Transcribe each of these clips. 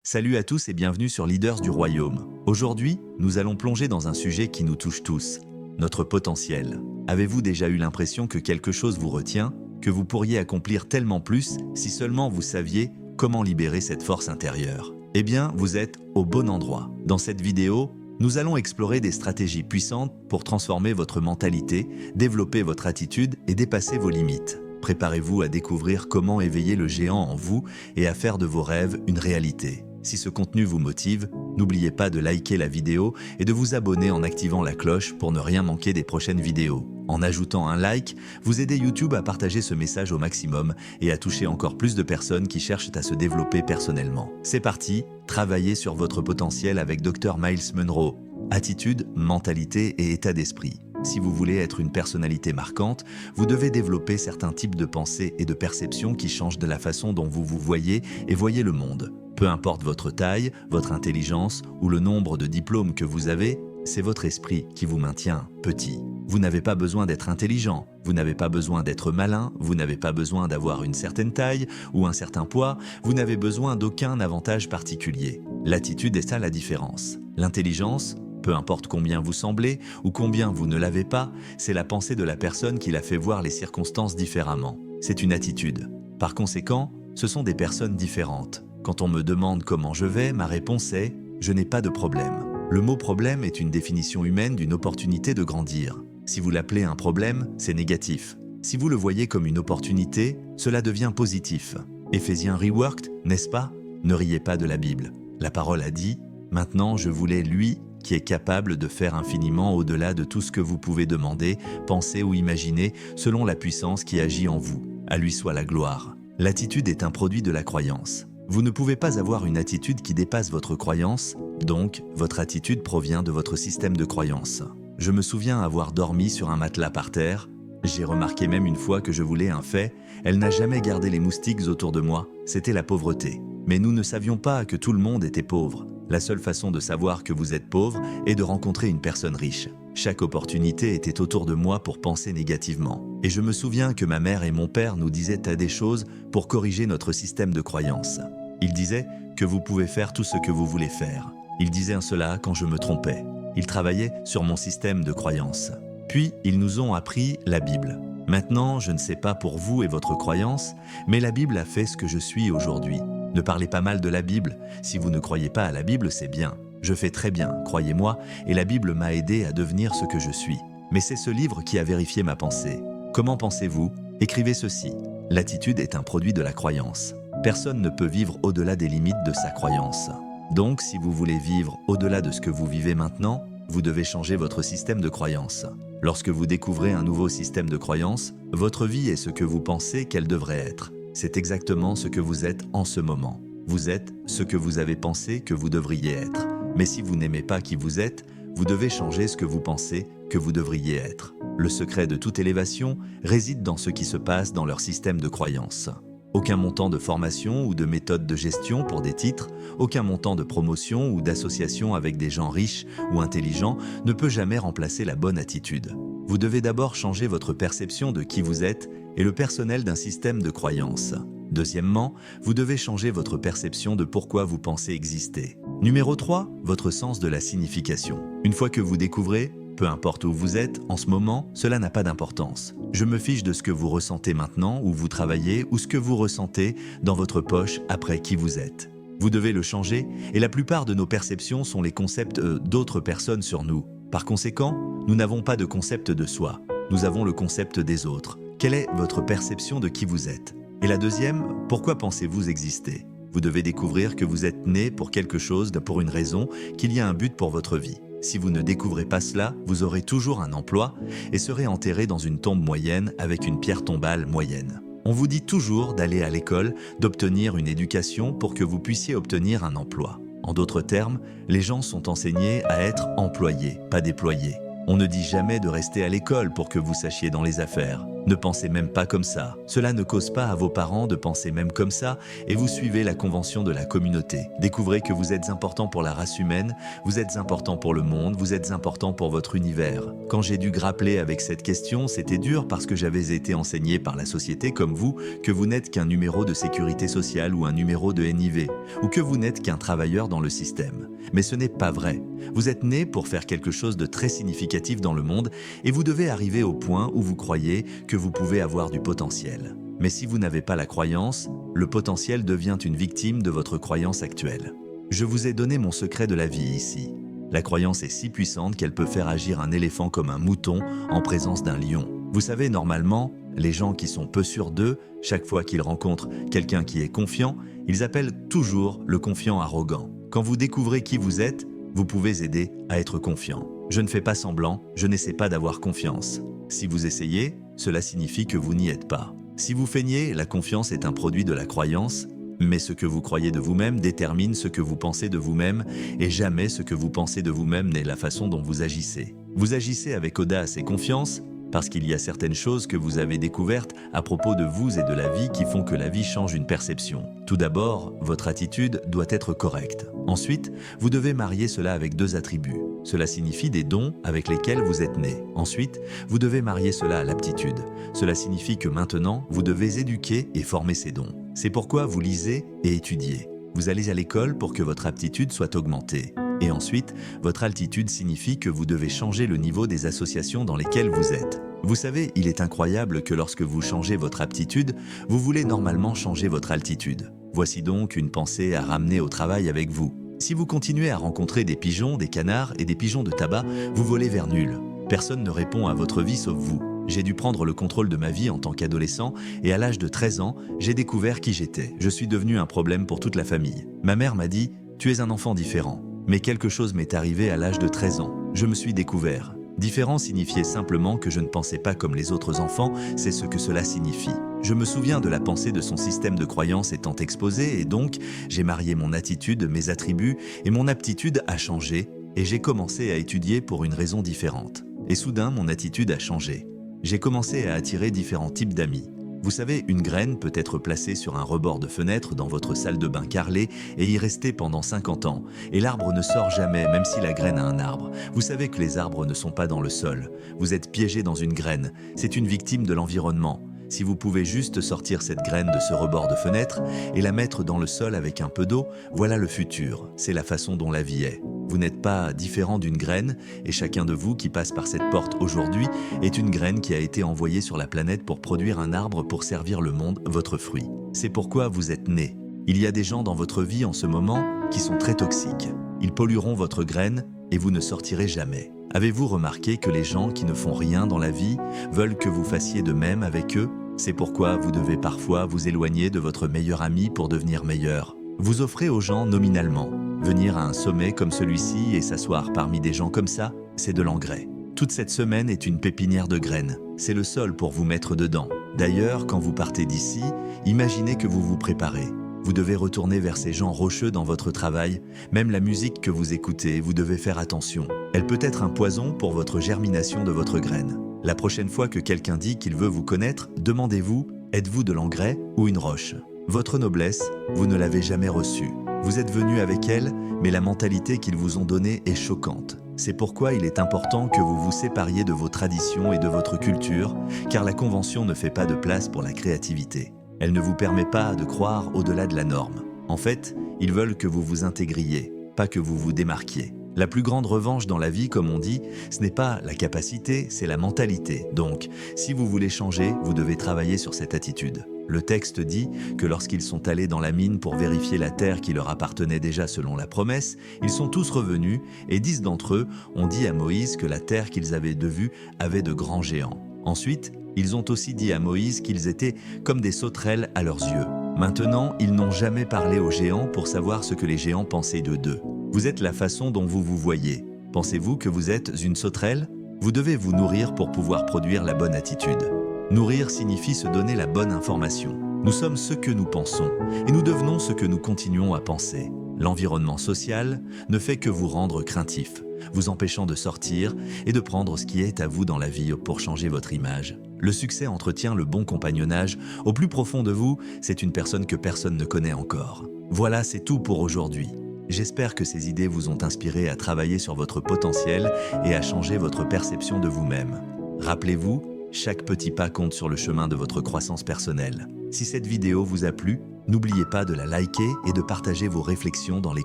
Salut à tous et bienvenue sur Leaders du Royaume. Aujourd'hui, nous allons plonger dans un sujet qui nous touche tous, notre potentiel. Avez-vous déjà eu l'impression que quelque chose vous retient, que vous pourriez accomplir tellement plus si seulement vous saviez comment libérer cette force intérieure? Eh bien, vous êtes au bon endroit. Dans cette vidéo, nous allons explorer des stratégies puissantes pour transformer votre mentalité, développer votre attitude et dépasser vos limites. Préparez-vous à découvrir comment éveiller le géant en vous et à faire de vos rêves une réalité. Si ce contenu vous motive, n'oubliez pas de liker la vidéo et de vous abonner en activant la cloche pour ne rien manquer des prochaines vidéos. En ajoutant un like, vous aidez YouTube à partager ce message au maximum et à toucher encore plus de personnes qui cherchent à se développer personnellement. C'est parti, travaillez sur votre potentiel avec Dr Myles Munroe. Attitude, mentalité et état d'esprit. Si vous voulez être une personnalité marquante, vous devez développer certains types de pensées et de perceptions qui changent de la façon dont vous vous voyez et voyez le monde. Peu importe votre taille, votre intelligence ou le nombre de diplômes que vous avez, c'est votre esprit qui vous maintient petit. Vous n'avez pas besoin d'être intelligent, vous n'avez pas besoin d'être malin, vous n'avez pas besoin d'avoir une certaine taille ou un certain poids, vous n'avez besoin d'aucun avantage particulier. L'attitude est ça la différence. L'intelligence, peu importe combien vous semblez ou combien vous ne l'avez pas, c'est la pensée de la personne qui la fait voir les circonstances différemment. C'est une attitude. Par conséquent, ce sont des personnes différentes. Quand on me demande comment je vais, ma réponse est « je n'ai pas de problème ». Le mot « problème » est une définition humaine d'une opportunité de grandir. Si vous l'appelez un problème, c'est négatif. Si vous le voyez comme une opportunité, cela devient positif. Éphésiens Reworked, n'est-ce pas? Ne riez pas de la Bible. La parole a dit « Maintenant je voulais lui qui est capable de faire infiniment au-delà de tout ce que vous pouvez demander, penser ou imaginer, selon la puissance qui agit en vous. À lui soit la gloire. » L'attitude est un produit de la croyance. Vous ne pouvez pas avoir une attitude qui dépasse votre croyance, donc votre attitude provient de votre système de croyance. Je me souviens avoir dormi sur un matelas par terre. J'ai remarqué même une fois que je voulais un fait, elle n'a jamais gardé les moustiques autour de moi, c'était la pauvreté. Mais nous ne savions pas que tout le monde était pauvre. La seule façon de savoir que vous êtes pauvre est de rencontrer une personne riche. Chaque opportunité était autour de moi pour penser négativement. Et je me souviens que ma mère et mon père nous disaient des choses pour corriger notre système de croyance. Ils disaient que vous pouvez faire tout ce que vous voulez faire. Ils disaient cela quand je me trompais. Ils travaillaient sur mon système de croyance. Puis, ils nous ont appris la Bible. Maintenant, je ne sais pas pour vous et votre croyance, mais la Bible a fait ce que je suis aujourd'hui. Ne parlez pas mal de la Bible. Si vous ne croyez pas à la Bible, c'est bien. Je fais très bien, croyez-moi, et la Bible m'a aidé à devenir ce que je suis. Mais c'est ce livre qui a vérifié ma pensée. Comment pensez-vous? Écrivez ceci. L'attitude est un produit de la croyance. Personne ne peut vivre au-delà des limites de sa croyance. Donc, si vous voulez vivre au-delà de ce que vous vivez maintenant, vous devez changer votre système de croyance. Lorsque vous découvrez un nouveau système de croyance, votre vie est ce que vous pensez qu'elle devrait être. C'est exactement ce que vous êtes en ce moment. Vous êtes ce que vous avez pensé que vous devriez être. Mais si vous n'aimez pas qui vous êtes, vous devez changer ce que vous pensez que vous devriez être. Le secret de toute élévation réside dans ce qui se passe dans leur système de croyance. Aucun montant de formation ou de méthode de gestion pour des titres, aucun montant de promotion ou d'association avec des gens riches ou intelligents ne peut jamais remplacer la bonne attitude. Vous devez d'abord changer votre perception de qui vous êtes et le personnel d'un système de croyance. Deuxièmement, vous devez changer votre perception de pourquoi vous pensez exister. Numéro 3, votre sens de la signification. Une fois que vous découvrez, peu importe où vous êtes, en ce moment, cela n'a pas d'importance. Je me fiche de ce que vous ressentez maintenant, où vous travaillez, ou ce que vous ressentez dans votre poche après qui vous êtes. Vous devez le changer, et la plupart de nos perceptions sont les concepts d'autres personnes sur nous. Par conséquent, nous n'avons pas de concept de soi. Nous avons le concept des autres. Quelle est votre perception de qui vous êtes? Et la deuxième, pourquoi pensez-vous exister? Vous devez découvrir que vous êtes né pour quelque chose, pour une raison, qu'il y a un but pour votre vie. Si vous ne découvrez pas cela, vous aurez toujours un emploi et serez enterré dans une tombe moyenne avec une pierre tombale moyenne. On vous dit toujours d'aller à l'école, d'obtenir une éducation pour que vous puissiez obtenir un emploi. En d'autres termes, les gens sont enseignés à être employés, pas déployés. On ne dit jamais de rester à l'école pour que vous sachiez dans les affaires. Ne pensez même pas comme ça. Cela ne cause pas à vos parents de penser même comme ça et vous suivez la convention de la communauté. Découvrez que vous êtes important pour la race humaine, vous êtes important pour le monde, vous êtes important pour votre univers. Quand j'ai dû grappler avec cette question, c'était dur parce que j'avais été enseigné par la société comme vous que vous n'êtes qu'un numéro de sécurité sociale ou un numéro de NIV, ou que vous n'êtes qu'un travailleur dans le système. Mais ce n'est pas vrai. Vous êtes né pour faire quelque chose de très significatif dans le monde et vous devez arriver au point où vous croyez que vous pouvez avoir du potentiel. Mais si vous n'avez pas la croyance, le potentiel devient une victime de votre croyance actuelle. Je vous ai donné mon secret de la vie ici. La croyance est si puissante qu'elle peut faire agir un éléphant comme un mouton en présence d'un lion. Vous savez, normalement, les gens qui sont peu sûrs d'eux, chaque fois qu'ils rencontrent quelqu'un qui est confiant, ils appellent toujours le confiant arrogant. Quand vous découvrez qui vous êtes, vous pouvez aider à être confiant. Je ne fais pas semblant, je n'essaie pas d'avoir confiance. Si vous essayez, cela signifie que vous n'y êtes pas. Si vous feignez, la confiance est un produit de la croyance, mais ce que vous croyez de vous-même détermine ce que vous pensez de vous-même, et jamais ce que vous pensez de vous-même n'est la façon dont vous agissez. Vous agissez avec audace et confiance, parce qu'il y a certaines choses que vous avez découvertes à propos de vous et de la vie qui font que la vie change une perception. Tout d'abord, votre attitude doit être correcte. Ensuite, vous devez marier cela avec 2 attributs. Cela signifie des dons avec lesquels vous êtes né. Ensuite, vous devez marier cela à l'aptitude. Cela signifie que maintenant, vous devez éduquer et former ces dons. C'est pourquoi vous lisez et étudiez. Vous allez à l'école pour que votre aptitude soit augmentée. Et ensuite, votre altitude signifie que vous devez changer le niveau des associations dans lesquelles vous êtes. Vous savez, il est incroyable que lorsque vous changez votre aptitude, vous voulez normalement changer votre altitude. Voici donc une pensée à ramener au travail avec vous. Si vous continuez à rencontrer des pigeons, des canards et des pigeons de tabac, vous volez vers nul. Personne ne répond à votre vie sauf vous. J'ai dû prendre le contrôle de ma vie en tant qu'adolescent et à l'âge de 13 ans, j'ai découvert qui j'étais. Je suis devenu un problème pour toute la famille. Ma mère m'a dit « Tu es un enfant différent ». Mais quelque chose m'est arrivé à l'âge de 13 ans. Je me suis découvert. Différent signifiait simplement que je ne pensais pas comme les autres enfants, c'est ce que cela signifie. Je me souviens de la pensée de son système de croyances étant exposé et donc j'ai marié mon attitude, mes attributs et mon aptitude a changé et j'ai commencé à étudier pour une raison différente. Et soudain, mon attitude a changé. J'ai commencé à attirer différents types d'amis. Vous savez, une graine peut être placée sur un rebord de fenêtre dans votre salle de bain carrelée et y rester pendant 50 ans. Et l'arbre ne sort jamais, même si la graine a un arbre. Vous savez que les arbres ne sont pas dans le sol. Vous êtes piégé dans une graine. C'est une victime de l'environnement. Si vous pouvez juste sortir cette graine de ce rebord de fenêtre et la mettre dans le sol avec un peu d'eau, voilà le futur. C'est la façon dont la vie est. Vous n'êtes pas différent d'une graine et chacun de vous qui passe par cette porte aujourd'hui est une graine qui a été envoyée sur la planète pour produire un arbre pour servir le monde, votre fruit. C'est pourquoi vous êtes né. Il y a des gens dans votre vie en ce moment qui sont très toxiques. Ils pollueront votre graine et vous ne sortirez jamais. Avez-vous remarqué que les gens qui ne font rien dans la vie veulent que vous fassiez de même avec eux? C'est pourquoi vous devez parfois vous éloigner de votre meilleur ami pour devenir meilleur. Vous offrez aux gens nominalement. Venir à un sommet comme celui-ci et s'asseoir parmi des gens comme ça, c'est de l'engrais. Toute cette semaine est une pépinière de graines. C'est le sol pour vous mettre dedans. D'ailleurs, quand vous partez d'ici, imaginez que vous vous préparez. Vous devez retourner vers ces gens rocheux dans votre travail. Même la musique que vous écoutez, vous devez faire attention. Elle peut être un poison pour votre germination de votre graine. La prochaine fois que quelqu'un dit qu'il veut vous connaître, demandez-vous, êtes-vous de l'engrais ou une roche? Votre noblesse, vous ne l'avez jamais reçue. Vous êtes venu avec elle, mais la mentalité qu'ils vous ont donnée est choquante. C'est pourquoi il est important que vous vous sépariez de vos traditions et de votre culture, car la convention ne fait pas de place pour la créativité. Elle ne vous permet pas de croire au-delà de la norme. En fait, ils veulent que vous vous intégriez, pas que vous vous démarquiez. La plus grande revanche dans la vie, comme on dit, ce n'est pas la capacité, c'est la mentalité. Donc, si vous voulez changer, vous devez travailler sur cette attitude. Le texte dit que lorsqu'ils sont allés dans la mine pour vérifier la terre qui leur appartenait déjà selon la promesse, ils sont tous revenus et 10 d'entre eux ont dit à Moïse que la terre qu'ils avaient vue avait de grands géants. Ensuite, ils ont aussi dit à Moïse qu'ils étaient comme des sauterelles à leurs yeux. Maintenant, ils n'ont jamais parlé aux géants pour savoir ce que les géants pensaient d'eux. Vous êtes la façon dont vous vous voyez. Pensez-vous que vous êtes une sauterelle? Vous devez vous nourrir pour pouvoir produire la bonne attitude. Nourrir signifie se donner la bonne information. Nous sommes ce que nous pensons et nous devenons ce que nous continuons à penser. L'environnement social ne fait que vous rendre craintif, vous empêchant de sortir et de prendre ce qui est à vous dans la vie pour changer votre image. Le succès entretient le bon compagnonnage. Au plus profond de vous, c'est une personne que personne ne connaît encore. Voilà, c'est tout pour aujourd'hui. J'espère que ces idées vous ont inspiré à travailler sur votre potentiel et à changer votre perception de vous-même. Rappelez-vous, chaque petit pas compte sur le chemin de votre croissance personnelle. Si cette vidéo vous a plu, n'oubliez pas de la liker et de partager vos réflexions dans les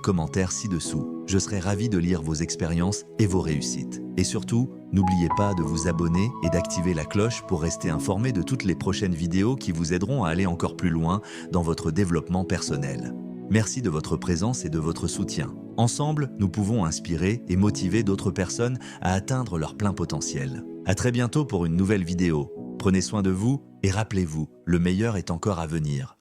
commentaires ci-dessous. Je serai ravi de lire vos expériences et vos réussites. Et surtout, n'oubliez pas de vous abonner et d'activer la cloche pour rester informé de toutes les prochaines vidéos qui vous aideront à aller encore plus loin dans votre développement personnel. Merci de votre présence et de votre soutien. Ensemble, nous pouvons inspirer et motiver d'autres personnes à atteindre leur plein potentiel. À très bientôt pour une nouvelle vidéo. Prenez soin de vous et rappelez-vous, le meilleur est encore à venir.